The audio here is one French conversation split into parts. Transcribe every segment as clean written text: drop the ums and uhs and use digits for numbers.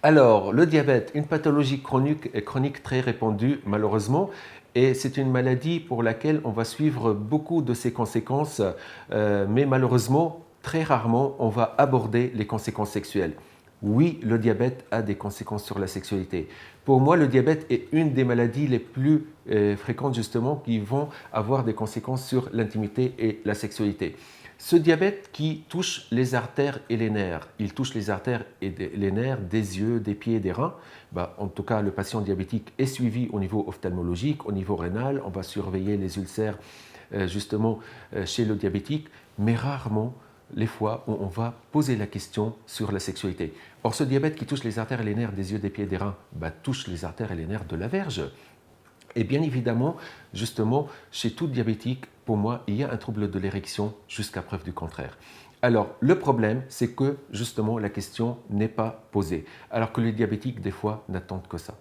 Alors, le diabète, une pathologie chronique très répandue, malheureusement, et c'est une maladie pour laquelle on va suivre beaucoup de ses conséquences, mais malheureusement, très rarement, on va aborder les conséquences sexuelles. Oui, le diabète a des conséquences sur la sexualité. Pour moi, le diabète est une des maladies les plus fréquentes, justement, qui vont avoir des conséquences sur l'intimité et la sexualité. Ce diabète qui touche les artères et les nerfs, il touche les artères et les nerfs des yeux, des pieds et des reins. En tout cas, le patient diabétique est suivi au niveau ophtalmologique, au niveau rénal. On va surveiller les ulcères justement chez le diabétique, mais rarement les fois où on va poser la question sur la sexualité. Or, ce diabète qui touche les artères et les nerfs des yeux, des pieds et des reins, touche les artères et les nerfs de la verge. Et bien évidemment, justement, chez tout diabétique, pour moi, il y a un trouble de l'érection jusqu'à preuve du contraire. Alors, le problème, c'est que justement, la question n'est pas posée, alors que les diabétiques, des fois, n'attendent que ça.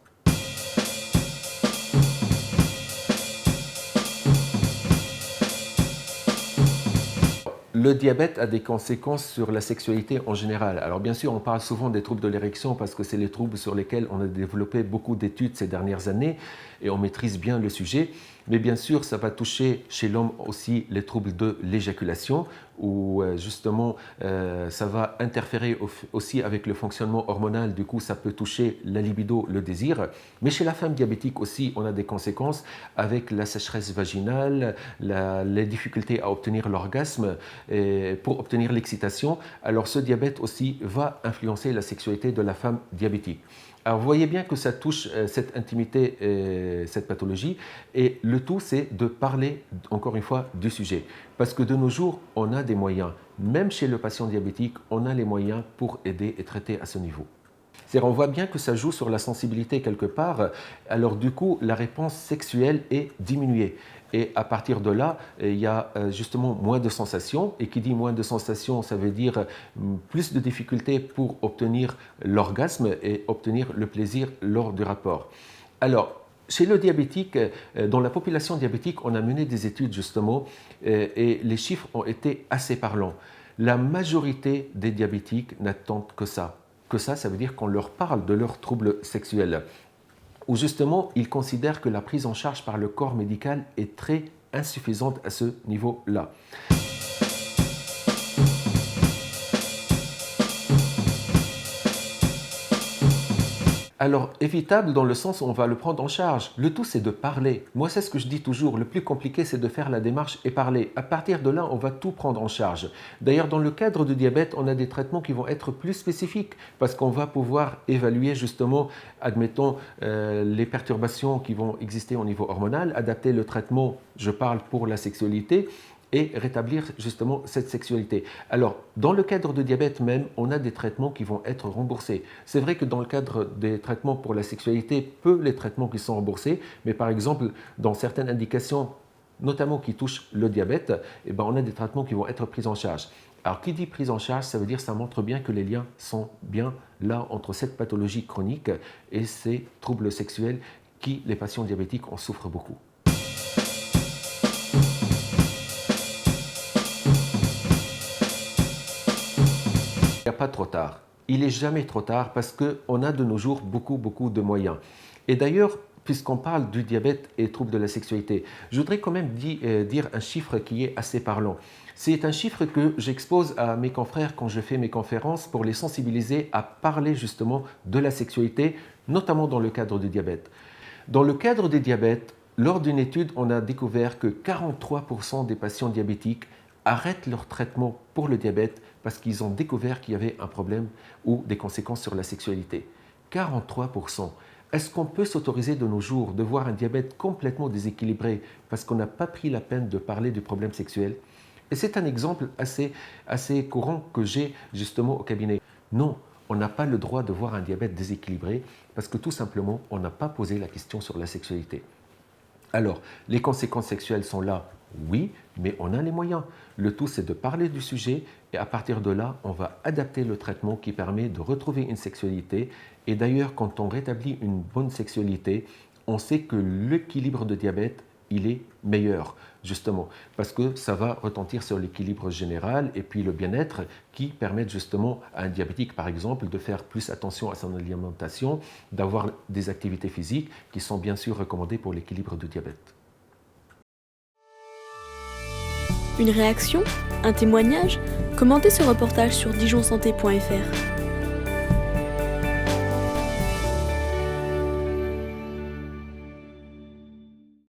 Le diabète a des conséquences sur la sexualité en général. Alors bien sûr, on parle souvent des troubles de l'érection parce que c'est les troubles sur lesquels on a développé beaucoup d'études ces dernières années et on maîtrise bien le sujet. Mais bien sûr, ça va toucher chez l'homme aussi les troubles de l'éjaculation où justement ça va interférer aussi avec le fonctionnement hormonal. Du coup, ça peut toucher la libido, le désir. Mais chez la femme diabétique aussi, on a des conséquences avec la sécheresse vaginale, les difficultés à obtenir l'orgasme pour obtenir l'excitation. Alors ce diabète aussi va influencer la sexualité de la femme diabétique. Alors vous voyez bien que ça touche cette intimité, cette pathologie, et le tout c'est de parler encore une fois du sujet. Parce que de nos jours, on a des moyens, même chez le patient diabétique, on a les moyens pour aider et traiter à ce niveau. C'est-à-dire, on voit bien que ça joue sur la sensibilité quelque part, alors du coup, la réponse sexuelle est diminuée. Et à partir de là, il y a justement moins de sensations. Et qui dit moins de sensations, ça veut dire plus de difficultés pour obtenir l'orgasme et obtenir le plaisir lors du rapport. Alors, chez le diabétique, dans la population diabétique, on a mené des études justement et les chiffres ont été assez parlants. La majorité des diabétiques n'attendent que ça. Que ça veut dire qu'on leur parle de leurs troubles sexuels, où justement ils considèrent que la prise en charge par le corps médical est très insuffisante à ce niveau-là. Alors, évitable dans le sens où on va le prendre en charge. Le tout, c'est de parler. Moi, c'est ce que je dis toujours. Le plus compliqué, c'est de faire la démarche et parler. À partir de là, on va tout prendre en charge. D'ailleurs, dans le cadre du diabète, on a des traitements qui vont être plus spécifiques parce qu'on va pouvoir évaluer justement, admettons, les perturbations qui vont exister au niveau hormonal, adapter le traitement, je parle pour la sexualité, et rétablir justement cette sexualité. Alors, dans le cadre de diabète même, on a des traitements qui vont être remboursés. C'est vrai que dans le cadre des traitements pour la sexualité, peu les traitements qui sont remboursés, mais par exemple, dans certaines indications, notamment qui touchent le diabète, on a des traitements qui vont être pris en charge. Alors, qui dit prise en charge, ça veut dire que ça montre bien que les liens sont bien là entre cette pathologie chronique et ces troubles sexuels qui, les patients diabétiques, en souffrent beaucoup. Il n'y a pas trop tard. Il n'est jamais trop tard parce qu'on a de nos jours beaucoup de moyens. Et d'ailleurs, puisqu'on parle du diabète et troubles de la sexualité, je voudrais quand même dire un chiffre qui est assez parlant. C'est un chiffre que j'expose à mes confrères quand je fais mes conférences pour les sensibiliser à parler justement de la sexualité, notamment dans le cadre du diabète. Dans le cadre du diabète, lors d'une étude, on a découvert que 43% des patients diabétiques arrêtent leur traitement pour le diabète parce qu'ils ont découvert qu'il y avait un problème ou des conséquences sur la sexualité. 43%. Est-ce qu'on peut s'autoriser de nos jours de voir un diabète complètement déséquilibré parce qu'on n'a pas pris la peine de parler du problème sexuel? Et c'est un exemple assez courant que j'ai justement au cabinet. Non, on n'a pas le droit de voir un diabète déséquilibré parce que tout simplement, on n'a pas posé la question sur la sexualité. Alors, les conséquences sexuelles sont là, oui, mais on a les moyens. Le tout, c'est de parler du sujet et à partir de là, on va adapter le traitement qui permet de retrouver une sexualité. Et d'ailleurs, quand on rétablit une bonne sexualité, on sait que l'équilibre de diabète, il est meilleur, justement, parce que ça va retentir sur l'équilibre général et puis le bien-être qui permettent justement à un diabétique, par exemple, de faire plus attention à son alimentation, d'avoir des activités physiques qui sont bien sûr recommandées pour l'équilibre du diabète. Une réaction? Un témoignage? Commentez ce reportage sur dijonsanté.fr.